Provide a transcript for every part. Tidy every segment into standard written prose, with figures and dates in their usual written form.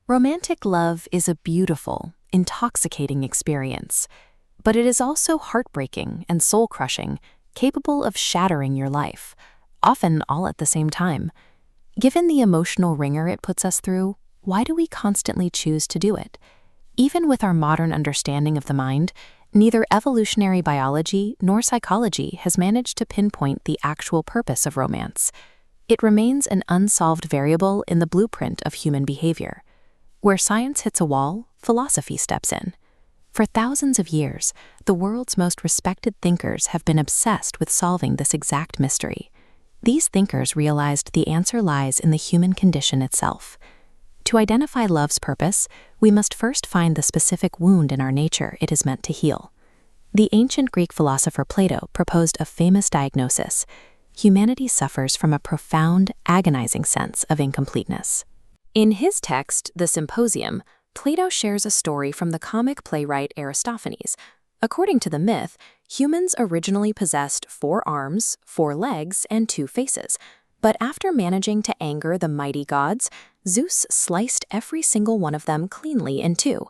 Romantic love is a beautiful, intoxicating experience, but it is also heartbreaking and soul-crushing, capable of shattering your life, often all at the same time. Given the emotional wringer it puts us through, why do we constantly choose to do it? Even with our modern understanding of the mind, neither evolutionary biology nor psychology has managed to pinpoint the actual purpose of romance. It remains an unsolved variable in the blueprint of human behavior. Where science hits a wall, philosophy steps in. For thousands of years, the world's most respected thinkers have been obsessed with solving this exact mystery. These thinkers realized the answer lies in the human condition itself. To identify love's purpose, we must first find the specific wound in our nature it is meant to heal. The ancient Greek philosopher Plato proposed a famous diagnosis: humanity suffers from a profound, agonizing sense of incompleteness. In his text, The Symposium, Plato shares a story from the comic playwright Aristophanes. According to the myth, humans originally possessed 4 arms, 4 legs, and 2 faces. But after managing to anger the mighty gods, Zeus sliced every single one of them cleanly in 2.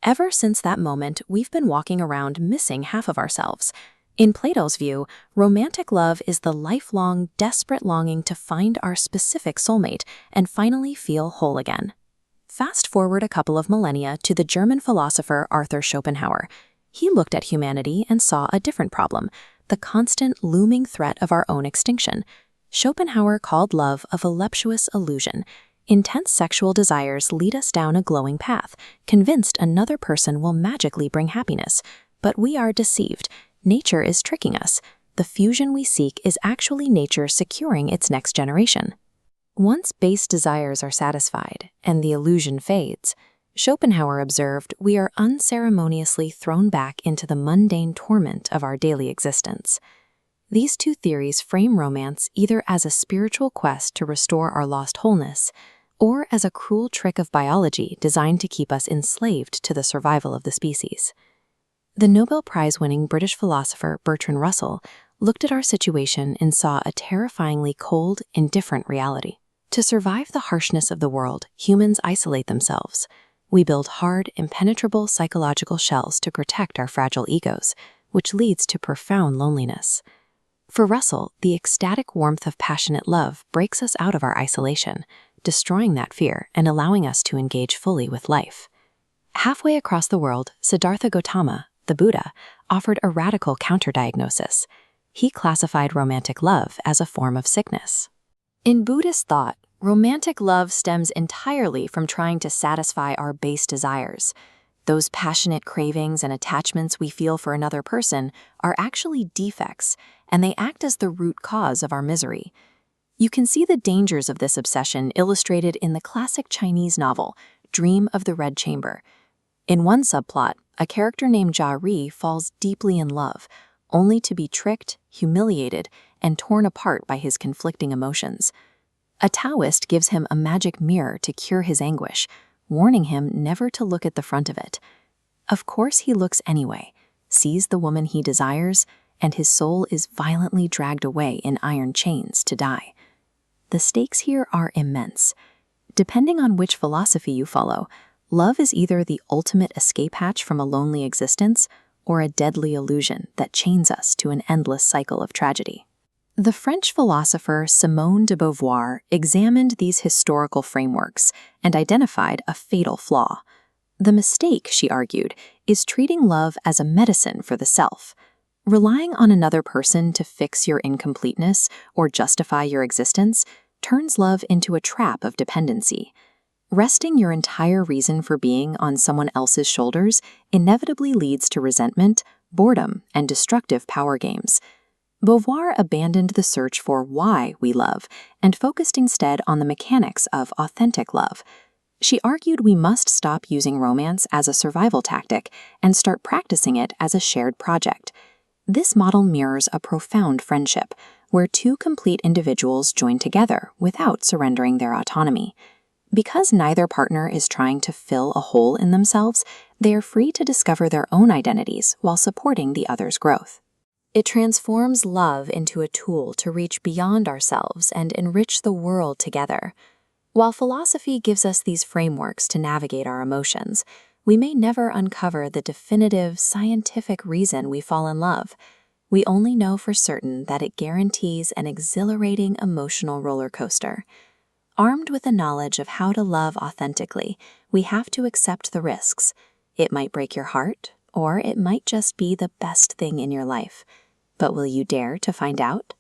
Ever since that moment, we've been walking around missing half of ourselves. In Plato's view, romantic love is the lifelong, desperate longing to find our specific soulmate and finally feel whole again. Fast forward a couple of millennia to the German philosopher Arthur Schopenhauer. He looked at humanity and saw a different problem: the constant, looming threat of our own extinction. Schopenhauer called love a voluptuous illusion. Intense sexual desires lead us down a glowing path, convinced another person will magically bring happiness. But we are deceived. Nature is tricking us. The fusion we seek is actually nature securing its next generation. Once base desires are satisfied and the illusion fades, Schopenhauer observed we are unceremoniously thrown back into the mundane torment of our daily existence. These 2 theories frame romance either as a spiritual quest to restore our lost wholeness, or as a cruel trick of biology designed to keep us enslaved to the survival of the species. The Nobel Prize-winning British philosopher Bertrand Russell looked at our situation and saw a terrifyingly cold, indifferent reality. To survive the harshness of the world, humans isolate themselves. We build hard, impenetrable psychological shells to protect our fragile egos, which leads to profound loneliness. For Russell, the ecstatic warmth of passionate love breaks us out of our isolation, destroying that fear and allowing us to engage fully with life. Halfway across the world, Siddhartha Gautama, the Buddha, offered a radical counter-diagnosis. He classified romantic love as a form of sickness. In Buddhist thought, romantic love stems entirely from trying to satisfy our base desires. Those passionate cravings and attachments we feel for another person are actually defects, and they act as the root cause of our misery. You can see the dangers of this obsession illustrated in the classic Chinese novel, Dream of the Red Chamber. In one subplot, a character named Jia Ri falls deeply in love, only to be tricked, humiliated, and torn apart by his conflicting emotions. A Taoist gives him a magic mirror to cure his anguish, warning him never to look at the front of it. Of course he looks anyway, sees the woman he desires, and his soul is violently dragged away in iron chains to die. The stakes here are immense. Depending on which philosophy you follow, love is either the ultimate escape hatch from a lonely existence or a deadly illusion that chains us to an endless cycle of tragedy. The French philosopher Simone de Beauvoir examined these historical frameworks and identified a fatal flaw. The mistake, she argued, is treating love as a medicine for the self. Relying on another person to fix your incompleteness or justify your existence turns love into a trap of dependency. Resting your entire reason for being on someone else's shoulders inevitably leads to resentment, boredom, and destructive power games. Beauvoir abandoned the search for why we love and focused instead on the mechanics of authentic love. She argued we must stop using romance as a survival tactic and start practicing it as a shared project. This model mirrors a profound friendship, where 2 complete individuals join together without surrendering their autonomy. Because neither partner is trying to fill a hole in themselves, they are free to discover their own identities while supporting the other's growth. It transforms love into a tool to reach beyond ourselves and enrich the world together. While philosophy gives us these frameworks to navigate our emotions, we may never uncover the definitive scientific reason we fall in love. We only know for certain that it guarantees an exhilarating emotional roller coaster. Armed with the knowledge of how to love authentically, we have to accept the risks. It might break your heart, or it might just be the best thing in your life. But will you dare to find out?